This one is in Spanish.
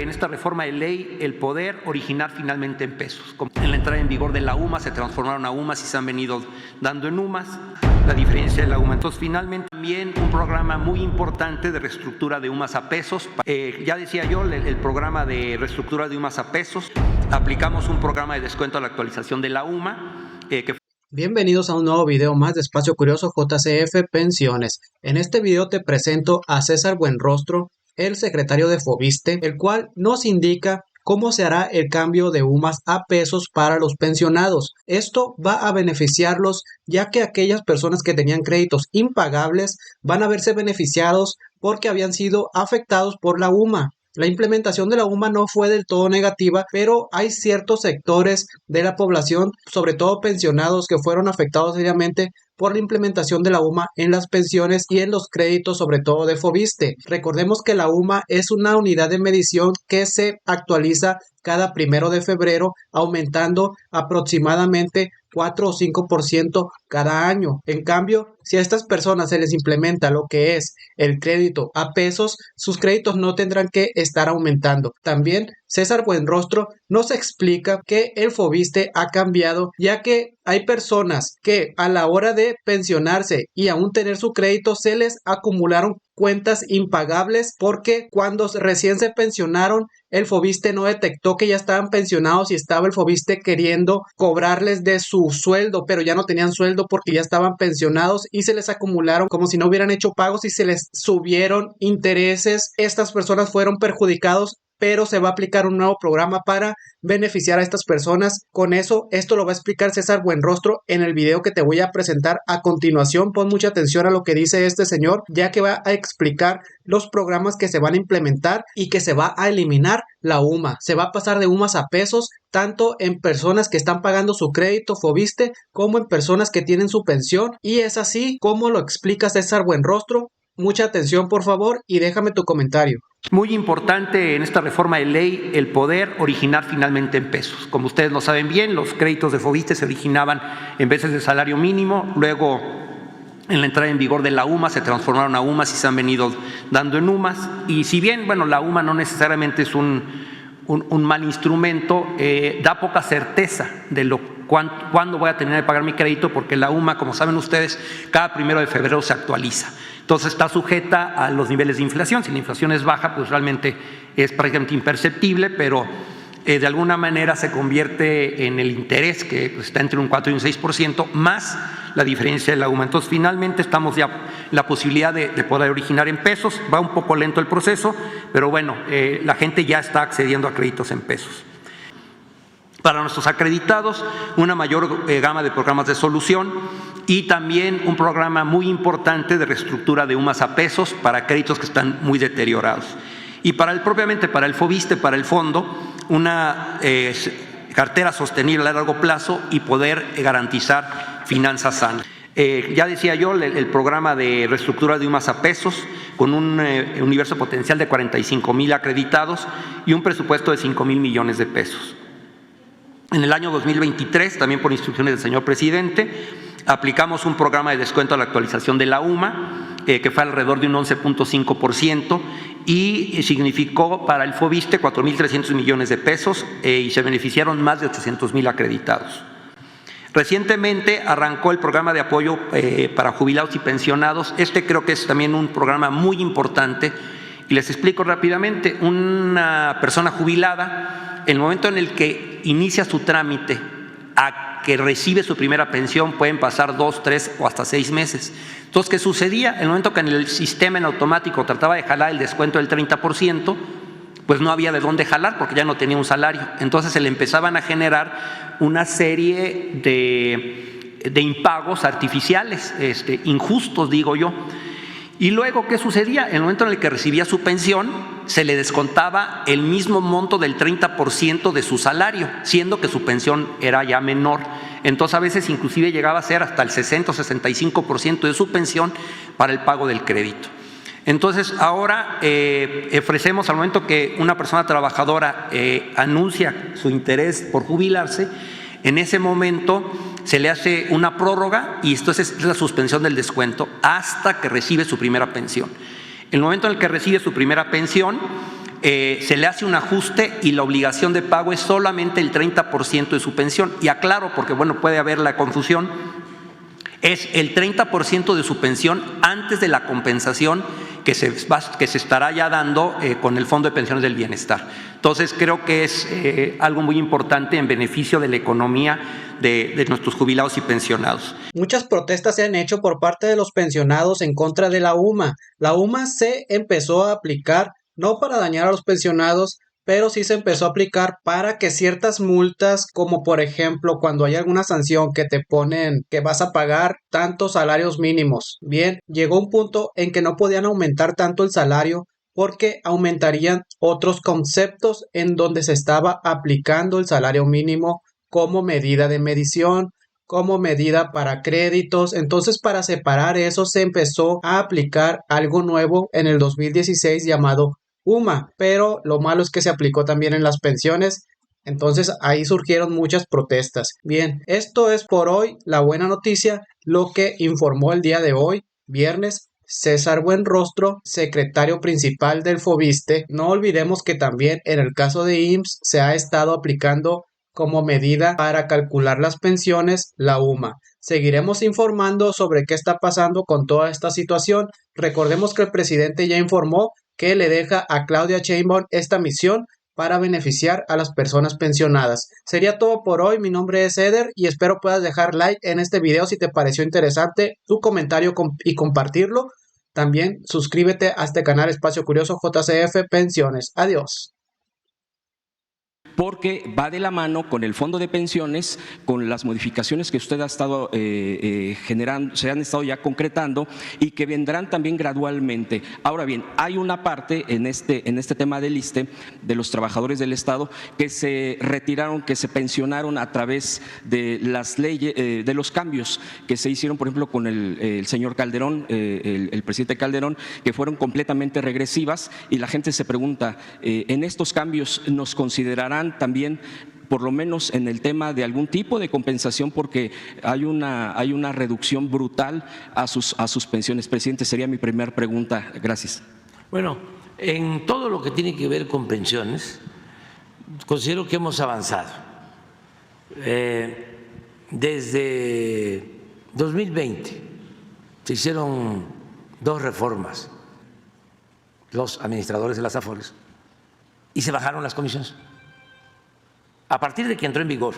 en esta reforma de ley el poder originar finalmente en pesos. En la entrada en vigor de la UMA se transformaron a UMAS y se han venido dando en UMAS, la diferencia de la UMA. Entonces, finalmente, también un programa muy importante de reestructura de UMAS a pesos. Ya decía yo, el programa de reestructura de UMAS a pesos. Aplicamos un programa de descuento a la actualización de la UMA. Bienvenidos a un nuevo video más de Espacio Curioso JCF Pensiones. En este video te presento a César Buenrostro, el secretario de Fobiste, el cual nos indica cómo se hará el cambio de UMAS a pesos para los pensionados. Esto va a beneficiarlos, ya que aquellas personas que tenían créditos impagables van a verse beneficiados porque habían sido afectados por la UMA. La implementación de la UMA no fue del todo negativa, pero hay ciertos sectores de la población, sobre todo pensionados, que fueron afectados seriamente por la implementación de la UMA en las pensiones y en los créditos, sobre todo de Fobiste. Recordemos que la UMA es una unidad de medición que se actualiza cada 1 de febrero, aumentando aproximadamente 4 o 5% cada año. En cambio, si a estas personas se les implementa lo que es el crédito a pesos, sus créditos no tendrán que estar aumentando. También César Buenrostro nos explica que el Fobiste ha cambiado, ya que hay personas que a la hora de pensionarse y aún tener su crédito se les acumularon cuentas impagables porque cuando recién se pensionaron el Fobiste no detectó que ya estaban pensionados y estaba el Fobiste queriendo cobrarles de su sueldo, pero ya no tenían sueldo porque ya estaban pensionados y se les acumularon como si no hubieran hecho pagos y se les subieron intereses. Estas personas fueron perjudicados, pero se va a aplicar un nuevo programa para beneficiar a estas personas. Con eso, esto lo va a explicar César Buenrostro en el video que te voy a presentar a continuación. Pon mucha atención a lo que dice este señor, ya que va a explicar los programas que se van a implementar y que se va a eliminar la UMA. Se va a pasar de UMAS a pesos, tanto en personas que están pagando su crédito Fobiste como en personas que tienen su pensión. Y es así como lo explica César Buenrostro. Mucha atención, por favor, y déjame tu comentario. Muy importante en esta reforma de ley el poder originar finalmente en pesos. Como ustedes lo saben bien, los créditos de Fobiste se originaban en veces de salario mínimo, luego en la entrada en vigor de la UMA se transformaron a UMAS y se han venido dando en UMAS. Y si bien, bueno, la UMA no necesariamente es un mal instrumento, da poca certeza de cuándo voy a tener que pagar mi crédito, porque la UMA, como saben ustedes, cada 1 de febrero se actualiza. Entonces está sujeta a los niveles de inflación. Si la inflación es baja, pues realmente es prácticamente imperceptible, pero de alguna manera se convierte en el interés, que pues, está entre un 4 y un 6%, más la diferencia de la UMA. Entonces finalmente estamos ya la posibilidad de poder originar en pesos. Va un poco lento el proceso, pero bueno, la gente ya está accediendo a créditos en pesos. Para nuestros acreditados, una mayor gama de programas de solución y también un programa muy importante de reestructura de UMAS a pesos para créditos que están muy deteriorados. Y propiamente para el Fobiste, para el fondo, una cartera sostenible a largo plazo y poder garantizar finanzas sanas. Ya decía yo, el programa de reestructura de UMAS a pesos con un universo potencial de 45,000 acreditados y un presupuesto de 5,000 millones de pesos. En el año 2023, también por instrucciones del señor presidente, aplicamos un programa de descuento a la actualización de la UMA, que fue alrededor de un 11.5% y significó para el Fobiste 4,300 millones de pesos y se beneficiaron más de 800,000 acreditados. Recientemente arrancó el programa de apoyo para jubilados y pensionados. Creo que es también un programa muy importante y les explico rápidamente. Una persona jubilada, el momento en el que inicia su trámite a que recibe su primera pensión pueden pasar 2, 3 o hasta 6 meses. Entonces, ¿qué sucedía? El momento que en el sistema en automático trataba de jalar el descuento del 30%, pues no había de dónde jalar porque ya no tenía un salario. Entonces se le empezaban a generar una serie de impagos artificiales, injustos, digo yo. Y luego, ¿qué sucedía? En el momento en el que recibía su pensión, se le descontaba el mismo monto del 30% de su salario, siendo que su pensión era ya menor. Entonces, a veces inclusive llegaba a ser hasta el 60 o 65% de su pensión para el pago del crédito. Entonces, ahora ofrecemos, al momento que una persona trabajadora anuncia su interés por jubilarse, en ese momento se le hace una prórroga y entonces es la suspensión del descuento hasta que recibe su primera pensión. En el momento en el que recibe su primera pensión, se le hace un ajuste y la obligación de pago es solamente el 30% de su pensión. Y aclaro, porque bueno, puede haber la confusión, es el 30% de su pensión antes de la compensación que se estará ya dando con el Fondo de Pensiones del Bienestar. Entonces, creo que es algo muy importante en beneficio de la economía de nuestros jubilados y pensionados. Muchas protestas se han hecho por parte de los pensionados en contra de la UMA. La UMA se empezó a aplicar no para dañar a los pensionados, pero sí se empezó a aplicar para que ciertas multas, como por ejemplo cuando hay alguna sanción que te ponen que vas a pagar tantos salarios mínimos. Bien, llegó un punto en que no podían aumentar tanto el salario porque aumentarían otros conceptos en donde se estaba aplicando el salario mínimo como medida de medición, como medida para créditos. Entonces, para separar eso se empezó a aplicar algo nuevo en el 2016 llamado UMA, pero lo malo es que se aplicó también en las pensiones. Entonces ahí surgieron muchas protestas. Bien, esto es por hoy la buena noticia, lo que informó el día de hoy, viernes, César Buenrostro, secretario principal del Fobiste. No olvidemos que también en el caso de IMSS se ha estado aplicando como medida para calcular las pensiones la UMA. Seguiremos informando sobre qué está pasando con toda esta situación. Recordemos que el presidente ya informó que le deja a Claudia Sheinbaum esta misión para beneficiar a las personas pensionadas. Sería todo por hoy. Mi nombre es Eder y espero puedas dejar like en este video si te pareció interesante, tu comentario y compartirlo. También suscríbete a este canal Espacio Curioso JCF Pensiones. Adiós. Porque va de la mano con el fondo de pensiones, con las modificaciones que usted ha estado generando, se han estado ya concretando y que vendrán también gradualmente. Ahora bien, hay una parte en este tema del ISSSTE, de los trabajadores del Estado, que se retiraron, que se pensionaron a través de las leyes, de los cambios que se hicieron, por ejemplo, con el señor Calderón, el presidente Calderón, que fueron completamente regresivas, y la gente se pregunta, ¿en estos cambios nos considerarán también, por lo menos en el tema de algún tipo de compensación, porque hay una reducción brutal a sus pensiones? Presidente, sería mi primera pregunta. Gracias. Bueno, en todo lo que tiene que ver con pensiones, considero que hemos avanzado. Desde 2020 se hicieron 2 reformas, los administradores de las AFORES, y se bajaron las comisiones. A partir de que entró en vigor